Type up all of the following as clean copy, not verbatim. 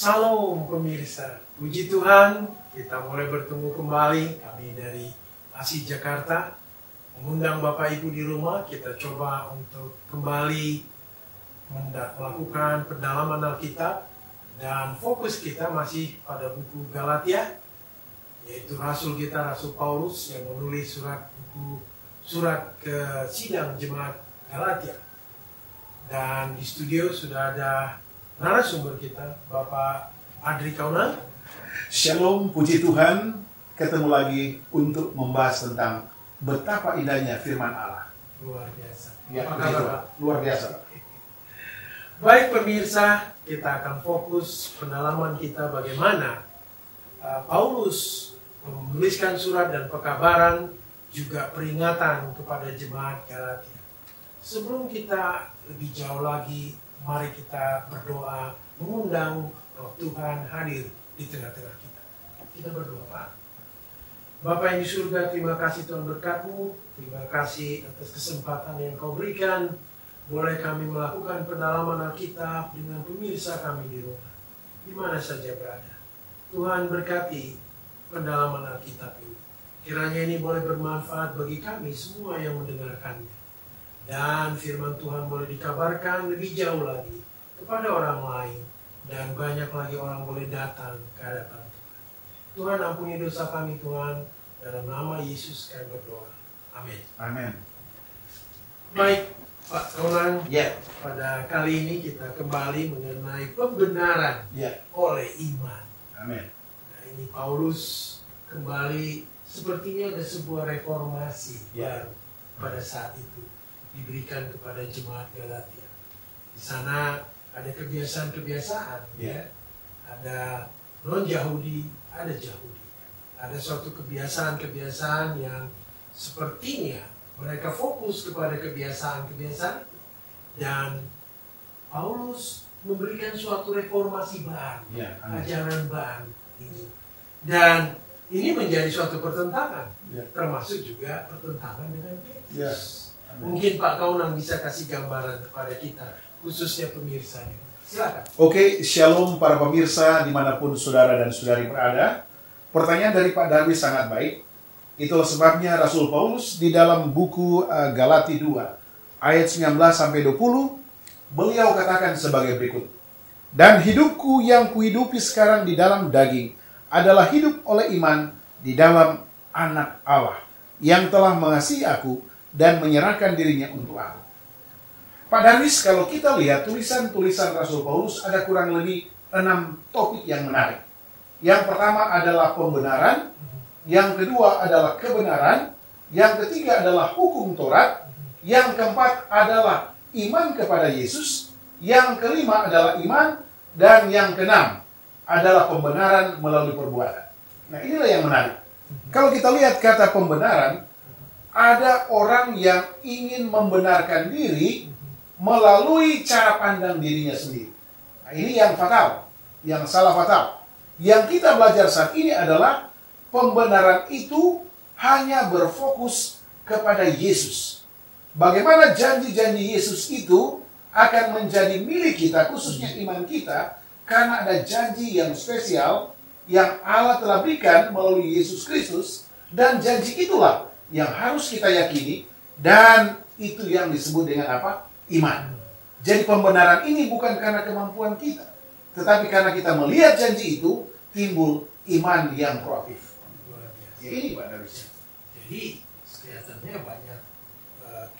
Salam pemirsa, puji Tuhan kita mulai bertemu kembali. Kami dari ASI Jakarta mengundang Bapak Ibu di rumah. Kita coba untuk kembali melakukan pendalaman Alkitab, dan fokus kita masih pada buku Galatia, yaitu Rasul kita, Rasul Paulus yang menulis surat ke sidang jemaat Galatia. Dan di studio sudah ada narasumber kita, Bapak Adri Kaunang. Shalom, puji Tuhan, ketemu lagi untuk membahas tentang betapa indahnya firman Allah. Luar biasa. Ya, Apa kabar, Pak? luar biasa. Baik pemirsa, kita akan fokus pendalaman kita bagaimana Paulus menuliskan surat dan pekabaran, juga peringatan kepada jemaat Galatia. Sebelum kita lebih jauh lagi, mari kita berdoa, mengundang Roh Tuhan hadir di tengah-tengah kita. Kita berdoa, Pak. Bapak yang di surga, terima kasih Tuhan berkat-Mu. Terima kasih atas kesempatan yang Kau berikan. Boleh kami melakukan pendalaman Alkitab dengan pemirsa kami di rumah, di mana saja berada. Tuhan berkati pendalaman Alkitab ini. Kiranya ini boleh bermanfaat bagi kami semua yang mendengarkannya. Dan firman Tuhan boleh dikabarkan lebih jauh lagi kepada orang lain. Dan banyak lagi orang boleh datang ke hadapan Tuhan. Tuhan ampuni dosa kami Tuhan. Dalam nama Yesus kami berdoa. Amin. Amin. Baik Pak Kaunang. Ya. Pada kali ini kita kembali mengenai pembenaran oleh iman. Amin. Nah, ini Paulus kembali, sepertinya ada sebuah reformasi baru pada saat itu diberikan kepada jemaat Galatia. Di sana ada kebiasaan-kebiasaan, ada non-Yahudi, ada Yahudi. Ada suatu kebiasaan-kebiasaan yang sepertinya mereka fokus kepada kebiasaan-kebiasaan, dan Paulus memberikan suatu reformasi baru, ajaran baru ini. Dan ini menjadi suatu pertentangan, termasuk juga pertentangan dengan Kristus. Mungkin Pak Kaunang bisa kasih gambaran kepada kita, khususnya pemirsa. Silakan. Oke, shalom para pemirsa dimanapun saudara dan saudari berada. Pertanyaan dari Pak Darwis sangat baik. Itulah sebabnya Rasul Paulus di dalam buku Galati 2 ayat 19-20 beliau katakan sebagai berikut. Dan hidupku yang kuhidupi sekarang di dalam daging adalah hidup oleh iman di dalam Anak Allah yang telah mengasihi aku dan menyerahkan dirinya untuk aku. Pak Darwis, kalau kita lihat tulisan-tulisan Rasul Paulus ada kurang lebih 6 topik yang menarik. Yang pertama adalah pembenaran, yang kedua adalah kebenaran, yang ketiga adalah hukum Taurat, yang keempat adalah iman kepada Yesus, yang kelima adalah iman, dan yang keenam adalah pembenaran melalui perbuatan. Nah, inilah yang menarik. Kalau kita lihat kata pembenaran, ada orang yang ingin membenarkan diri melalui cara pandang dirinya sendiri. Nah, ini yang fatal, yang salah fatal. Yang kita belajar saat ini adalah pembenaran itu hanya berfokus kepada Yesus. Bagaimana janji-janji Yesus itu akan menjadi milik kita, khususnya iman kita, karena ada janji yang spesial yang Allah telah berikan melalui Yesus Kristus, dan janji itulah yang harus kita yakini, dan itu yang disebut dengan apa? Iman. Jadi pembenaran ini bukan karena kemampuan kita, tetapi karena kita melihat janji itu, timbul iman yang proaktif. Ya, ini Pak Darwis. Jadi kelihatannya banyak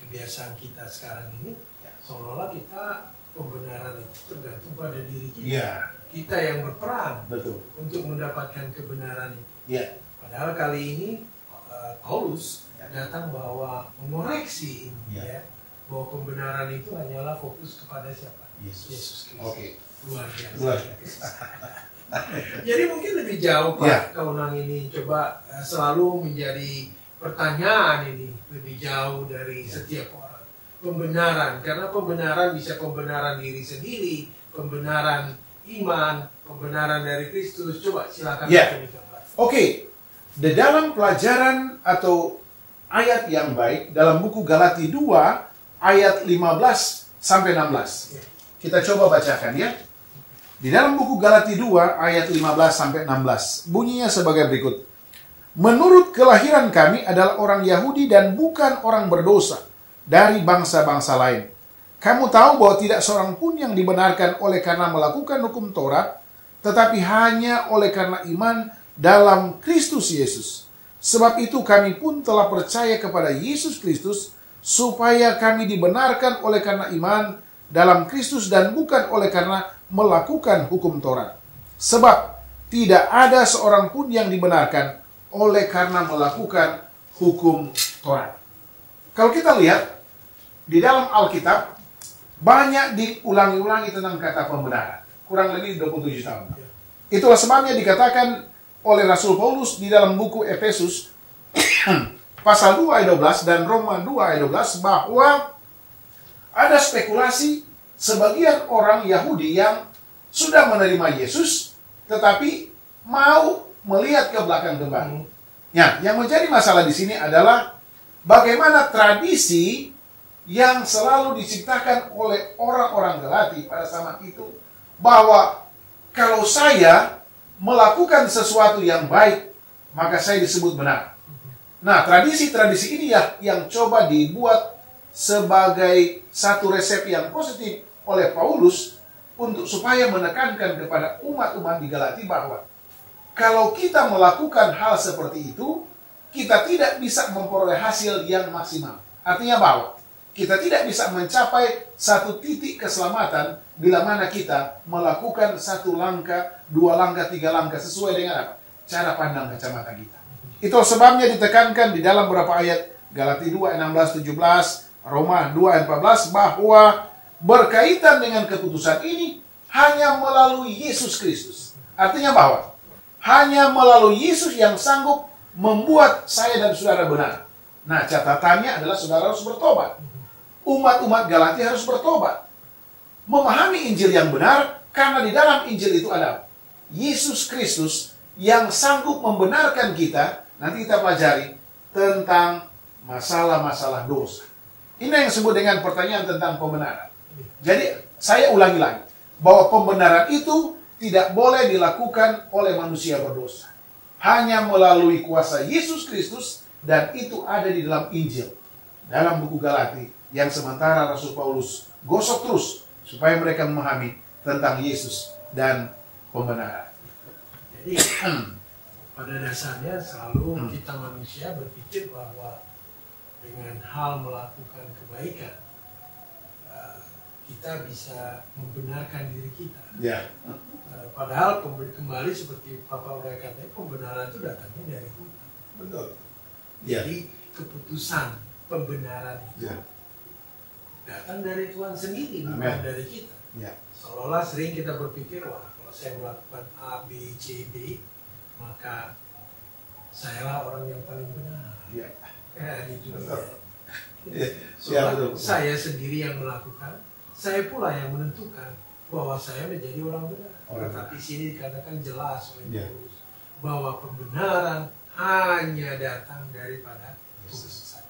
kebiasaan kita sekarang ini, seolah-olah kita pembenaran itu tergantung pada diri kita. Kita yang berperan untuk mendapatkan kebenaran itu. Padahal kali ini Paulus datang bahwa mengoreksi ini, bahwa pembenaran itu hanyalah fokus kepada siapa? Yesus Kristus. Luar biasa. Jadi mungkin lebih jauh Pak Kaunang ini coba selalu menjadi pertanyaan ini lebih jauh dari setiap orang. Pembenaran, karena pembenaran bisa pembenaran diri sendiri, pembenaran iman, pembenaran dari Kristus. Coba silakan. Oke. Di dalam pelajaran atau ayat yang baik dalam buku Galati 2 ayat 15-16. Kita coba bacakan ya. Di dalam buku Galati 2 ayat 15-16, bunyinya sebagai berikut. Menurut kelahiran kami adalah orang Yahudi dan bukan orang berdosa dari bangsa-bangsa lain. Kamu tahu bahwa tidak seorang pun yang dibenarkan oleh karena melakukan hukum Taurat, tetapi hanya oleh karena iman dalam Kristus Yesus. Sebab itu kami pun telah percaya kepada Yesus Kristus, supaya kami dibenarkan oleh karena iman dalam Kristus dan bukan oleh karena melakukan hukum Taurat. Sebab tidak ada seorang pun yang dibenarkan oleh karena melakukan hukum Taurat. Kalau kita lihat di dalam Alkitab, banyak diulangi-ulangi tentang kata pembenaran. Kurang lebih 27 tahun. Itulah sebabnya dikatakan oleh Rasul Paulus di dalam buku Efesus pasal 2 ayat 12 dan Roma 2 ayat 12 bahwa ada spekulasi sebagian orang Yahudi yang sudah menerima Yesus tetapi mau melihat ke belakang kembali. Ya, yang menjadi masalah di sini adalah bagaimana tradisi yang selalu diciptakan oleh orang-orang Galati pada zaman itu, bahwa kalau saya melakukan sesuatu yang baik, maka saya disebut benar. Nah, tradisi-tradisi ini yang coba dibuat sebagai satu resep yang positif oleh Paulus untuk supaya menekankan kepada umat-umat di Galati bahwa kalau kita melakukan hal seperti itu, kita tidak bisa memperoleh hasil yang maksimal. Artinya bahwa kita tidak bisa mencapai satu titik keselamatan bila mana kita melakukan satu langkah, dua langkah, tiga langkah sesuai dengan apa? Cara pandang kacamata kita. Itu sebabnya ditekankan di dalam beberapa ayat Galati 2 ayat 16-17, Roma 2 ayat 14 bahwa berkaitan dengan keputusan ini hanya melalui Yesus Kristus. Artinya bahwa hanya melalui Yesus yang sanggup membuat saya dan saudara benar. Nah, catatannya adalah saudara harus bertobat. Umat-umat Galati harus bertobat. Memahami Injil yang benar, karena di dalam Injil itu ada Yesus Kristus yang sanggup membenarkan kita. Nanti kita pelajari tentang masalah-masalah dosa. Ini yang disebut dengan pertanyaan tentang pembenaran. Jadi, saya ulangi lagi, bahwa pembenaran itu tidak boleh dilakukan oleh manusia berdosa. Hanya melalui kuasa Yesus Kristus, dan itu ada di dalam Injil. Dalam buku Galati, yang sementara Rasul Paulus gosok terus, supaya mereka memahami tentang Yesus dan pembenaran. Jadi, pada dasarnya selalu kita manusia berpikir bahwa dengan hal melakukan kebaikan, kita bisa membenarkan diri kita. Ya. Padahal kembali seperti Papa udah katakan, pembenaran itu datangnya dari Tuhan. Betul. Jadi keputusan pembenaran itu datang dari Tuhan sendiri, bukan dari kita. Ya. Seolah-olah sering kita berpikir, wah kalau saya melakukan A, B, C, D, maka sayalah orang yang paling benar. Ya. Di dunia. Betul. Saya sendiri yang melakukan, saya pula yang menentukan bahwa saya menjadi orang benar. Tetapi sini dikatakan jelas oleh Paulus bahwa pembenaran hanya datang daripada Yesus.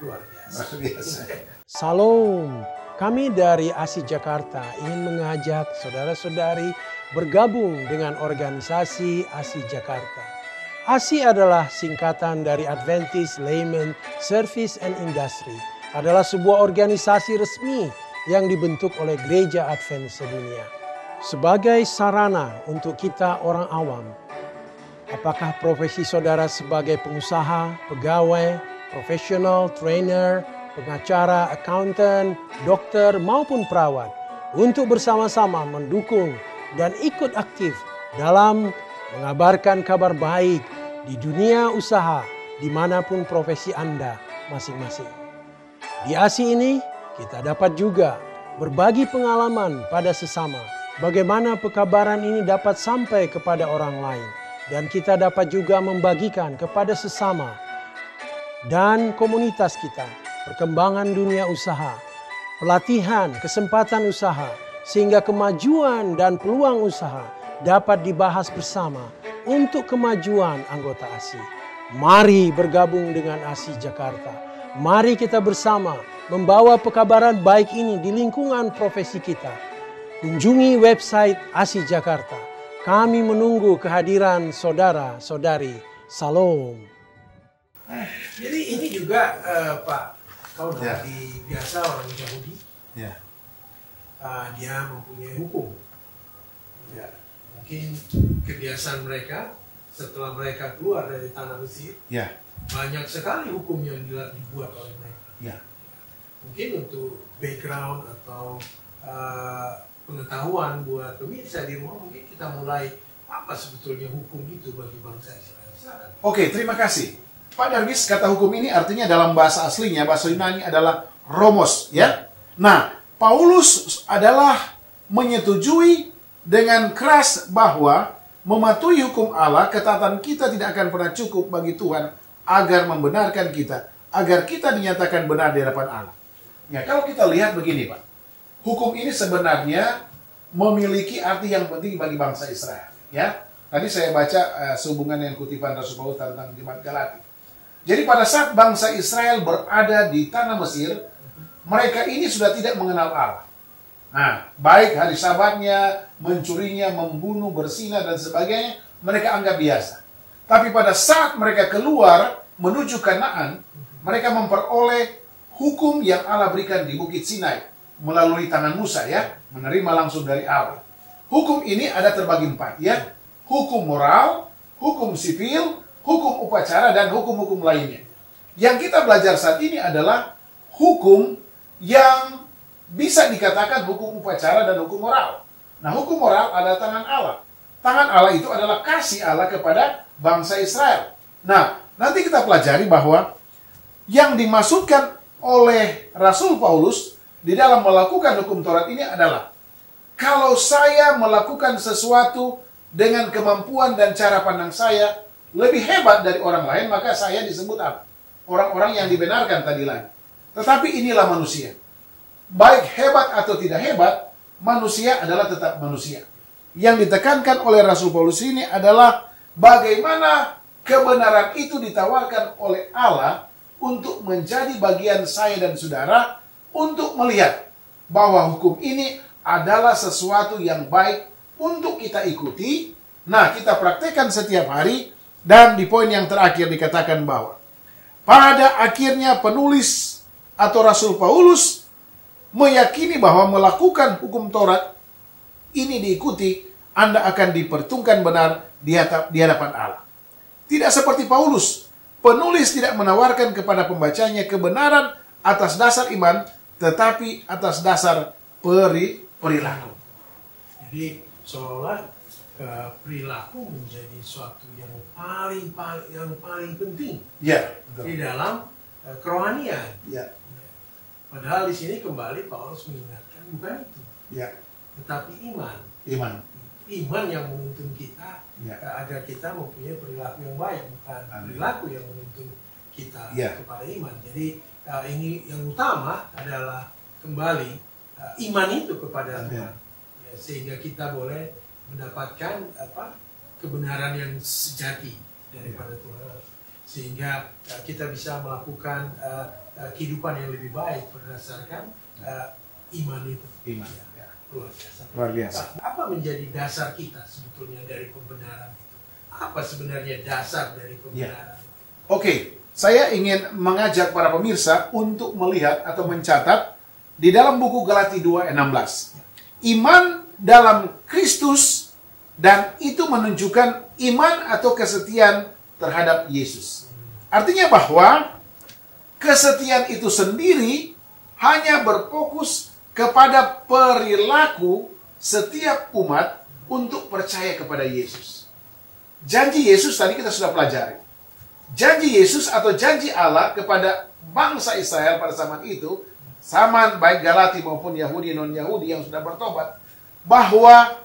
Luar biasa. Salam, kami dari ASI Jakarta ingin mengajak saudara-saudari bergabung dengan organisasi ASI Jakarta. ASI adalah singkatan dari Adventist Layman Service and Industry. Adalah sebuah organisasi resmi yang dibentuk oleh Gereja Advent sedunia. Sebagai sarana untuk kita orang awam, apakah profesi saudara sebagai pengusaha, pegawai, profesional, trainer, pengacara, accountant, dokter maupun perawat, untuk bersama-sama mendukung dan ikut aktif dalam mengabarkan kabar baik di dunia usaha dimanapun profesi Anda masing-masing. Di ASI ini kita dapat juga berbagi pengalaman pada sesama, bagaimana pekabaran ini dapat sampai kepada orang lain, dan kita dapat juga membagikan kepada sesama dan komunitas kita perkembangan dunia usaha, pelatihan, kesempatan usaha, sehingga kemajuan dan peluang usaha dapat dibahas bersama untuk kemajuan anggota ASI. Mari bergabung dengan ASI Jakarta. Mari kita bersama membawa pekabaran baik ini di lingkungan profesi kita. kunjungi website ASI Jakarta. Kami menunggu kehadiran saudara-saudari. Salam. Jadi ini juga Pak, kau dari biasa orang Yahudi, dia mempunyai hukum. Ya, mungkin kebiasaan mereka setelah mereka keluar dari tanah Mesir, banyak sekali hukum yang dibuat oleh mereka. Mungkin untuk background atau pengetahuan buat pemirsa di rumah, mungkin kita mulai apa sebetulnya hukum itu bagi bangsa Israel. Oke, terima kasih. Pak Darwis, kata hukum ini artinya dalam bahasa aslinya, bahasa Yunani adalah romos, ya. Nah, Paulus adalah menyetujui dengan keras bahwa mematuhi hukum Allah, ketaatan kita tidak akan pernah cukup bagi Tuhan agar membenarkan kita, agar kita dinyatakan benar di hadapan Allah. Ya, kalau kita lihat begini, Pak. Hukum ini sebenarnya memiliki arti yang penting bagi bangsa Israel. Ya, tadi saya baca sehubungan dengan kutipan Rasul Paulus tentang jemaat Galati. Jadi pada saat bangsa Israel berada di tanah Mesir, mereka ini sudah tidak mengenal Allah. Nah, baik hari Sabatnya, mencurinya, membunuh, berzina dan sebagainya, mereka anggap biasa. Tapi pada saat mereka keluar menuju Kanaan, mereka memperoleh hukum yang Allah berikan di Bukit Sinai melalui tangan Musa, ya, menerima langsung dari Allah. Hukum ini ada terbagi 4, ya. Hukum moral, hukum sivil, hukum upacara, dan hukum-hukum lainnya. Yang kita belajar saat ini adalah hukum yang bisa dikatakan hukum upacara dan hukum moral. Nah, hukum moral adalah tangan Allah. Tangan Allah itu adalah kasih Allah kepada bangsa Israel. Nah, nanti kita pelajari bahwa yang dimaksudkan oleh Rasul Paulus di dalam melakukan hukum Taurat ini adalah, kalau saya melakukan sesuatu dengan kemampuan dan cara pandang saya lebih hebat dari orang lain, maka saya disebut apa? Orang-orang yang dibenarkan tadi lagi. Tetapi inilah manusia. Baik hebat atau tidak hebat, manusia adalah tetap manusia. Yang ditekankan oleh Rasul Paulus ini adalah bagaimana kebenaran itu ditawarkan oleh Allah untuk menjadi bagian saya dan saudara, untuk melihat bahwa hukum ini adalah sesuatu yang baik untuk kita ikuti. Nah, kita praktekkan setiap hari. Dan di poin yang terakhir dikatakan bahwa pada akhirnya penulis atau Rasul Paulus meyakini bahwa melakukan hukum Taurat ini diikuti, Anda akan diperhitungkan benar di hadapan Allah. Tidak seperti Paulus, penulis tidak menawarkan kepada pembacanya kebenaran atas dasar iman, tetapi atas dasar perilaku. Jadi seolah perilaku menjadi suatu yang paling penting, Ya, betul. di dalam kerohanian. Ya, Padahal di sini kembali Paulus mengingatkan bukan itu, ya, tetapi iman. iman. Yang menuntun kita agar kita mempunyai perilaku yang baik, bukan perilaku yang menuntun kita kepada iman. Jadi ini yang utama adalah kembali iman itu kepada Tuhan, ya, sehingga kita boleh mendapatkan kebenaran yang sejati daripada Tuhan, sehingga kita bisa melakukan kehidupan yang lebih baik berdasarkan iman itu. Iman. Ya, luar biasa. Luar biasa. Apa menjadi dasar kita sebetulnya dari pembenaran itu? Apa sebenarnya dasar dari pembenaran itu? Oke, saya ingin mengajak para pemirsa untuk melihat atau mencatat di dalam buku Galati 2:16. Iman dalam Kristus, dan itu menunjukkan iman atau kesetiaan terhadap Yesus. Artinya bahwa kesetiaan itu sendiri hanya berfokus kepada perilaku setiap umat untuk percaya kepada Yesus. Janji Yesus tadi kita sudah pelajari. Janji Yesus atau janji Allah kepada bangsa Israel pada zaman itu, zaman baik Galati maupun Yahudi non-Yahudi yang sudah bertobat, bahwa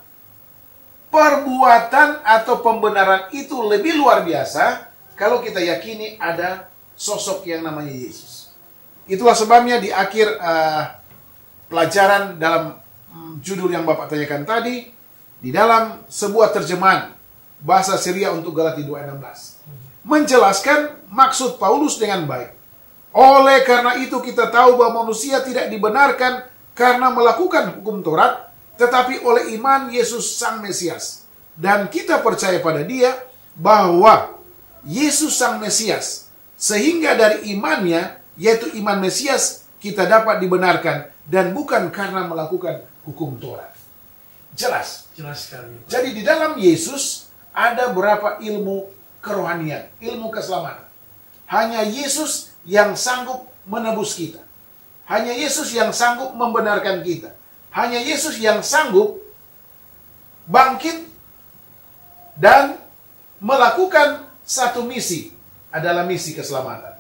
perbuatan atau pembenaran itu lebih luar biasa kalau kita yakini ada sosok yang namanya Yesus. Itulah sebabnya di akhir pelajaran dalam judul yang Bapak tanyakan tadi, di dalam sebuah terjemahan bahasa Syria untuk Galati 2:16 menjelaskan maksud Paulus dengan baik. Oleh karena itu kita tahu bahwa manusia tidak dibenarkan karena melakukan hukum Taurat, tetapi oleh iman Yesus Sang Mesias. Dan kita percaya pada Dia bahwa Yesus Sang Mesias, sehingga dari imannya, yaitu iman Mesias, kita dapat dibenarkan dan bukan karena melakukan hukum Taurat. Jelas. Jelas sekali. Jadi di dalam Yesus ada berapa ilmu kerohanian, ilmu keselamatan. Hanya Yesus yang sanggup menebus kita. Hanya Yesus yang sanggup membenarkan kita. Hanya Yesus yang sanggup bangkit dan melakukan satu misi, adalah misi keselamatan.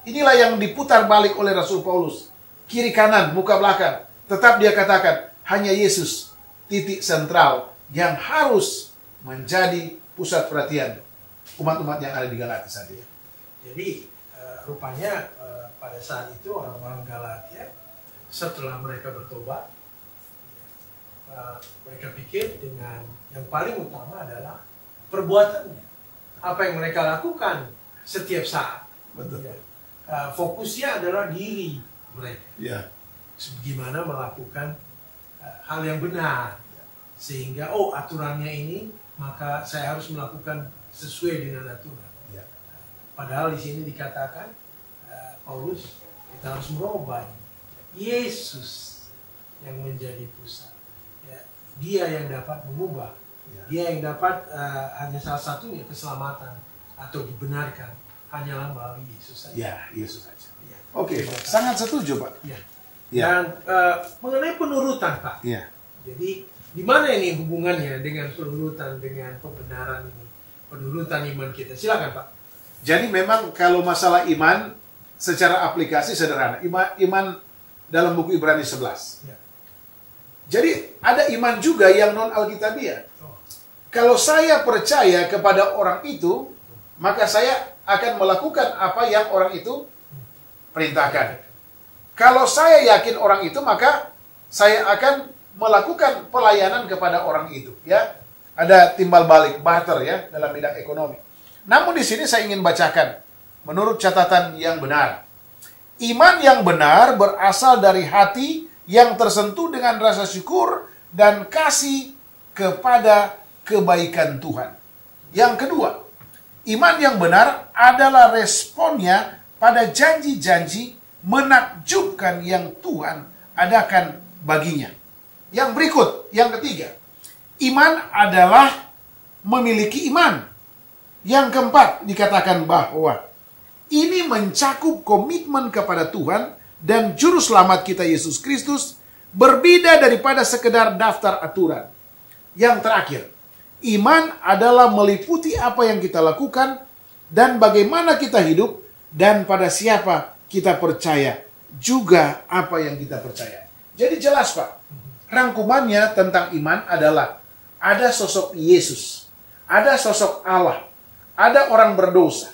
Inilah yang diputar balik oleh Rasul Paulus. Kiri kanan, muka belakang. Tetap dia katakan, hanya Yesus titik sentral yang harus menjadi pusat perhatian umat-umat yang ada di Galatia saat ini. Jadi rupanya pada saat itu orang-orang Galatia setelah mereka bertobat, mereka pikir dengan yang paling utama adalah perbuatannya. Apa yang mereka lakukan setiap saat. Betul. Ya. Fokusnya adalah diri mereka. Ya. Gimana melakukan hal yang benar. Sehingga, aturannya ini, maka saya harus melakukan sesuai dengan aturan. Ya. Padahal di sini dikatakan, Paulus, kita harus merubah. Yesus yang menjadi pusat. Ya, dia yang dapat mengubah. Ya. Dia yang dapat hanya salah satunya keselamatan atau dibenarkan hanyalah melalui Yesus saja. Ya, Yesus saja. Ya. Oke, sangat setuju, Pak. Ya. Ya. Dan mengenai penurutan, Pak. Ya. Jadi di mana ini hubungannya dengan penurutan, dengan pembenaran ini, penurutan iman kita? Silakan, Pak. Jadi memang kalau masalah iman secara aplikasi sederhana. Iman dalam buku Ibrani 11. Ya. Jadi ada iman juga yang non alkitabiah. Oh. Kalau saya percaya kepada orang itu, maka saya akan melakukan apa yang orang itu perintahkan. Kalau saya yakin orang itu, maka saya akan melakukan pelayanan kepada orang itu. Ya, ada timbal balik, barter ya dalam bidang ekonomi. Namun di sini saya ingin bacakan menurut catatan yang benar. Iman yang benar berasal dari hati yang tersentuh dengan rasa syukur dan kasih kepada kebaikan Tuhan. Yang kedua, iman yang benar adalah responnya pada janji-janji menakjubkan yang Tuhan adakan baginya. Yang berikut, yang ketiga, iman adalah memiliki iman. Yang keempat, dikatakan bahwa ini mencakup komitmen kepada Tuhan dan juru selamat kita Yesus Kristus, berbeda daripada sekedar daftar aturan. Yang terakhir, iman adalah meliputi apa yang kita lakukan dan bagaimana kita hidup dan pada siapa kita percaya, juga apa yang kita percaya. Jadi jelas, Pak, rangkumannya tentang iman adalah ada sosok Yesus, ada sosok Allah, ada orang berdosa.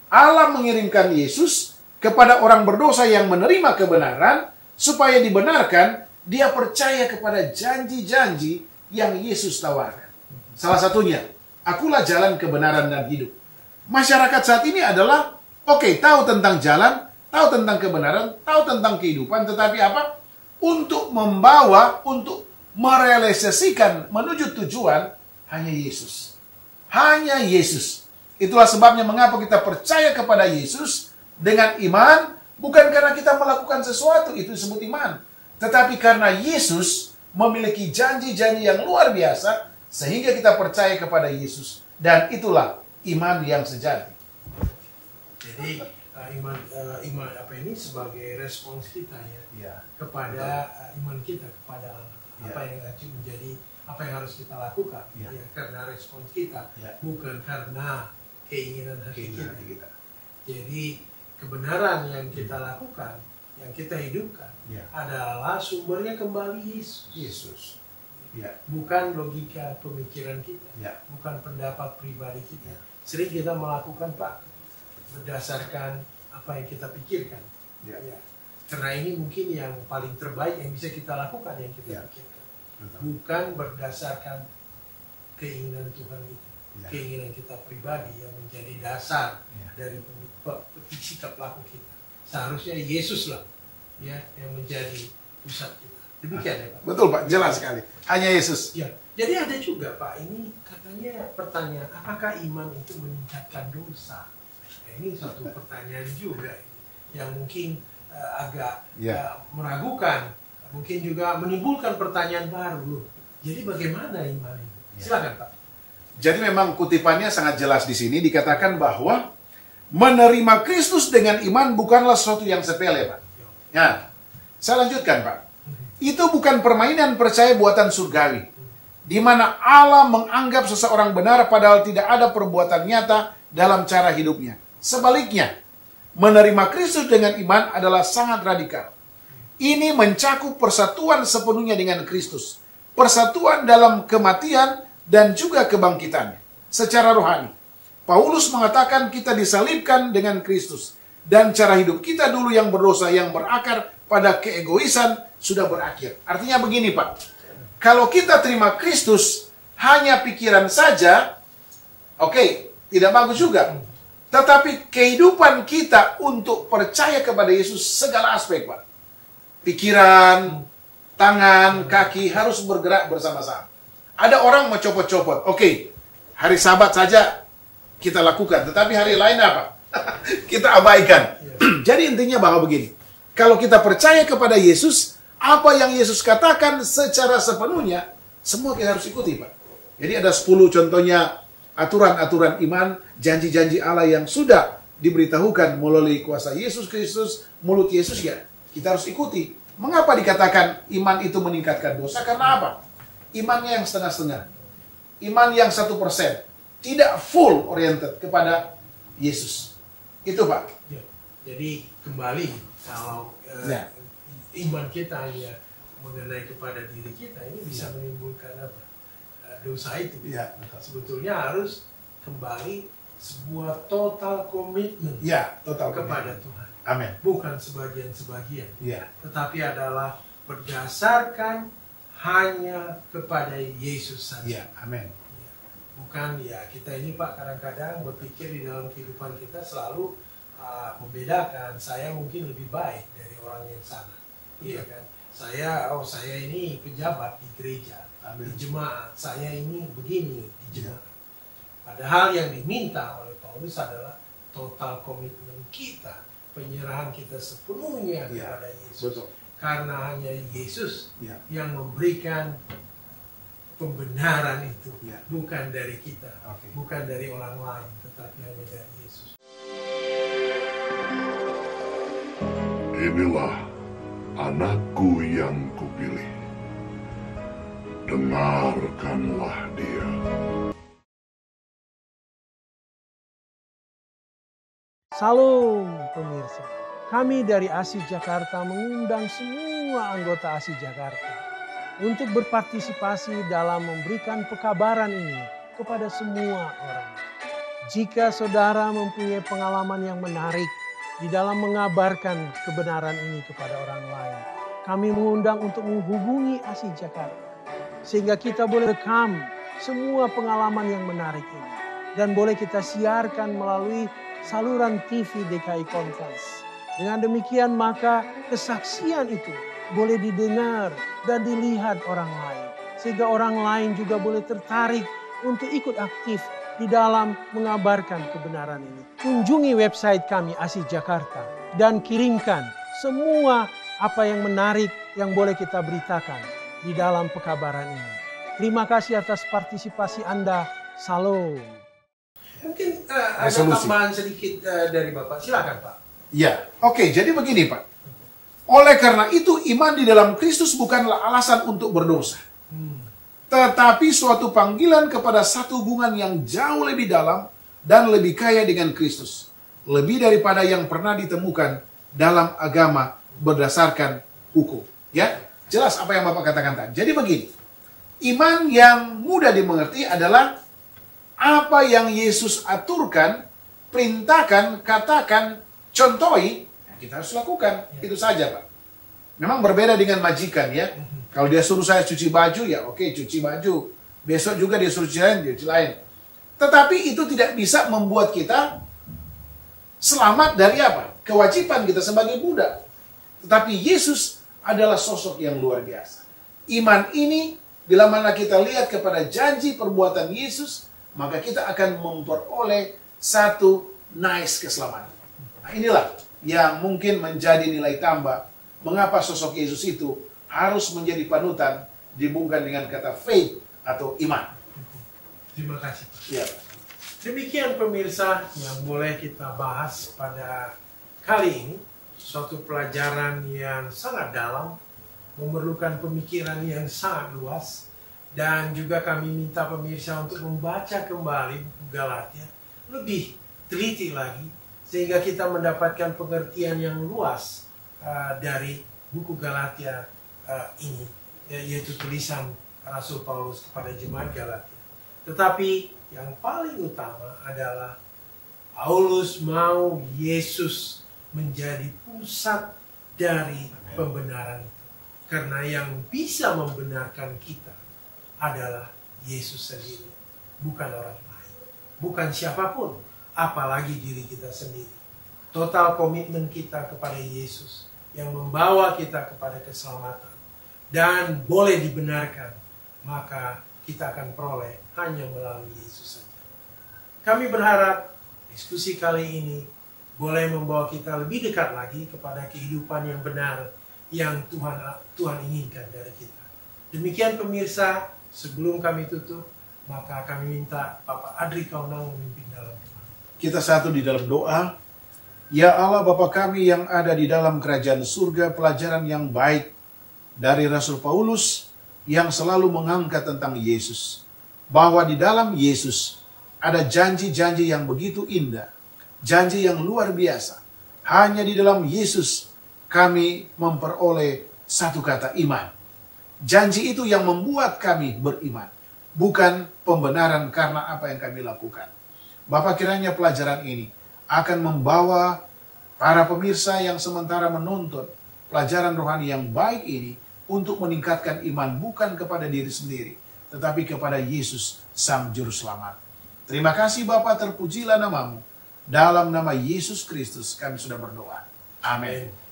Allah mengirimkan Yesus kepada orang berdosa yang menerima kebenaran, supaya dibenarkan, dia percaya kepada janji-janji yang Yesus tawarkan. Salah satunya, akulah jalan kebenaran dan hidup. Masyarakat saat ini adalah, tahu tentang jalan, tahu tentang kebenaran, tahu tentang kehidupan, tetapi apa? Untuk membawa, untuk merealisasikan menuju tujuan, hanya Yesus. Hanya Yesus. Itulah sebabnya mengapa kita percaya kepada Yesus dengan iman, bukan karena kita melakukan sesuatu, itu disebut iman. Tetapi karena Yesus memiliki janji-janji yang luar biasa, sehingga kita percaya kepada Yesus. Dan itulah iman yang sejati. Jadi iman apa ini sebagai respons kita Ya. kepada iman kita kepada Allah. Apa yang menjadi apa yang harus kita lakukan Ya. Karena respons kita, Ya. bukan karena keinginan hati kita. kita. Jadi kebenaran yang kita lakukan, yang kita hidupkan, Ya. adalah sumbernya kembali Yesus. Yesus. Ya. Bukan logika pemikiran kita, Ya. bukan pendapat pribadi kita. Ya. Sering kita melakukan, Pak, berdasarkan apa yang kita pikirkan. Ya. Ya. Karena ini mungkin yang paling terbaik yang bisa kita lakukan, yang kita Ya. pikirkan. Betul. Bukan berdasarkan keinginan Tuhan itu. Ya. Keinginan kita pribadi yang menjadi dasar Ya. dari sikap laku kita. Seharusnya Yesuslah yang menjadi pusat kita. Demikian ya Pak. Betul Pak, jelas sekali. Hanya Yesus. Ya. Jadi ada juga Pak, ini katanya pertanyaan, apakah iman itu meningkatkan dosa? Nah, ini suatu pertanyaan juga yang mungkin agak meragukan, mungkin juga menimbulkan pertanyaan baru. Jadi bagaimana iman itu? Silakan Pak. Jadi memang kutipannya sangat jelas di sini, dikatakan bahwa menerima Kristus dengan iman bukanlah sesuatu yang sepele, Pak. Ya, saya lanjutkan, Pak. Itu bukan permainan percaya buatan surgawi, di mana Allah menganggap seseorang benar padahal tidak ada perbuatan nyata dalam cara hidupnya. Sebaliknya, menerima Kristus dengan iman adalah sangat radikal. Ini mencakup persatuan sepenuhnya dengan Kristus, persatuan dalam kematian dan juga kebangkitannya secara rohani. Paulus mengatakan kita disalibkan dengan Kristus, dan cara hidup kita dulu yang berdosa, yang berakar pada keegoisan, sudah berakhir. Artinya begini Pak, kalau kita terima Kristus hanya pikiran saja, oke, tidak bagus juga. Tetapi kehidupan kita untuk percaya kepada Yesus segala aspek Pak, pikiran, tangan, kaki harus bergerak bersama-sama. Ada orang mau copot-copot. Oke, hari Sabat saja kita lakukan. Tetapi hari lain apa? Kita abaikan. Jadi intinya bahwa begini. Kalau kita percaya kepada Yesus, apa yang Yesus katakan secara sepenuhnya, semua kita harus ikuti, Pak. Jadi ada 10 contohnya aturan-aturan iman, janji-janji Allah yang sudah diberitahukan melalui kuasa Yesus Kristus, mulut Yesus ya. Kita harus ikuti. Mengapa dikatakan iman itu meningkatkan dosa? Karena apa? Imannya yang setengah-setengah, iman yang 1%, tidak full oriented kepada Yesus. Itu Pak. Ya. Jadi kembali kalau iman kita hanya mengenai kepada diri kita, ini bisa menimbulkan apa? Dosa itu. Ya. Sebetulnya harus kembali sebuah total komitmen Total kepada komitmen. Tuhan. Amin. Bukan sebagian-sebagian. Ya. Tetapi adalah berdasarkan hanya kepada Yesus saja. Ya, amin. Bukan ya kita ini Pak kadang-kadang berpikir di dalam kehidupan kita selalu membedakan saya mungkin lebih baik dari orang yang sana. Iya kan? Saya ini pejabat di gereja, di jemaat. Saya ini begini di jemaat. Padahal yang diminta oleh Paulus adalah total komitmen kita, penyerahan kita sepenuhnya kepada Yesus. Betul. Karena hanya Yesus yang memberikan pembenaran itu, bukan dari kita, bukan dari orang lain, tetapi hanya dari Yesus. Inilah anakku yang kupilih, dengarkanlah dia. Salam pemirsa. Kami dari ASI Jakarta mengundang semua anggota ASI Jakarta untuk berpartisipasi dalam memberikan pekabaran ini kepada semua orang. Jika saudara mempunyai pengalaman yang menarik di dalam mengabarkan kebenaran ini kepada orang lain, kami mengundang untuk menghubungi ASI Jakarta sehingga kita boleh rekam semua pengalaman yang menarik ini dan boleh kita siarkan melalui saluran TV DKI Conference. Dengan demikian maka kesaksian itu boleh didengar dan dilihat orang lain. Sehingga orang lain juga boleh tertarik untuk ikut aktif di dalam mengabarkan kebenaran ini. Kunjungi website kami ASI Jakarta dan kirimkan semua apa yang menarik yang boleh kita beritakan di dalam pekabaran ini. Terima kasih atas partisipasi Anda. Salam. Mungkin ada tambahan sedikit dari Bapak. Silakan Pak. Ya, oke. Jadi begini Pak. Oleh karena itu iman di dalam Kristus bukanlah alasan untuk berdosa. Tetapi suatu panggilan kepada satu hubungan yang jauh lebih dalam dan lebih kaya dengan Kristus. Lebih daripada yang pernah ditemukan dalam agama berdasarkan hukum. Ya, jelas apa yang Bapak katakan tadi. Jadi begini. Iman yang mudah dimengerti adalah apa yang Yesus aturkan, perintahkan, katakan, contohi, kita harus lakukan. Itu saja Pak. Memang berbeda dengan majikan ya. Kalau dia suruh saya cuci baju, ya oke, cuci baju. Besok juga dia suruh cuci lain. Tetapi itu tidak bisa membuat kita selamat dari apa? Kewajiban kita sebagai budak. Tetapi Yesus adalah sosok yang luar biasa. Iman ini, bila mana kita lihat kepada janji perbuatan Yesus, maka kita akan memperoleh satu nice keselamatan. Nah, inilah yang mungkin menjadi nilai tambah mengapa sosok Yesus itu harus menjadi panutan dihubungkan dengan kata faith atau iman. Terima kasih, Pak. Ya. Demikian pemirsa yang boleh kita bahas pada kali ini. Suatu pelajaran yang sangat dalam, memerlukan pemikiran yang sangat luas, dan juga kami minta pemirsa untuk membaca kembali buku Galatia lebih teliti lagi, sehingga kita mendapatkan pengertian yang luas dari buku Galatia ini, yaitu tulisan Rasul Paulus kepada jemaat Galatia. Tetapi yang paling utama adalah Paulus mau Yesus menjadi pusat dari pembenaran itu. Karena yang bisa membenarkan kita adalah Yesus sendiri, bukan orang lain, bukan siapapun, apalagi diri kita sendiri. Total komitmen kita kepada Yesus yang membawa kita kepada keselamatan dan boleh dibenarkan, maka kita akan peroleh hanya melalui Yesus saja. Kami berharap diskusi kali ini boleh membawa kita lebih dekat lagi kepada kehidupan yang benar yang Tuhan inginkan dari kita. Demikian pemirsa, sebelum kami tutup, maka kami minta Bapak Adri Kaunang memimpin dalam doa. Kita satu di dalam doa. Ya Allah Bapa kami yang ada di dalam kerajaan surga, pelajaran yang baik dari Rasul Paulus yang selalu mengangkat tentang Yesus. Bahwa di dalam Yesus ada janji-janji yang begitu indah. Janji yang luar biasa. Hanya di dalam Yesus kami memperoleh satu kata iman. Janji itu yang membuat kami beriman. Bukan pembenaran karena apa yang kami lakukan. Bapak kiranya pelajaran ini akan membawa para pemirsa yang sementara menuntut pelajaran rohani yang baik ini untuk meningkatkan iman bukan kepada diri sendiri, tetapi kepada Yesus Sang Juru Selamat. Terima kasih Bapak, terpujilah namamu. Dalam nama Yesus Kristus kami sudah berdoa. Amin.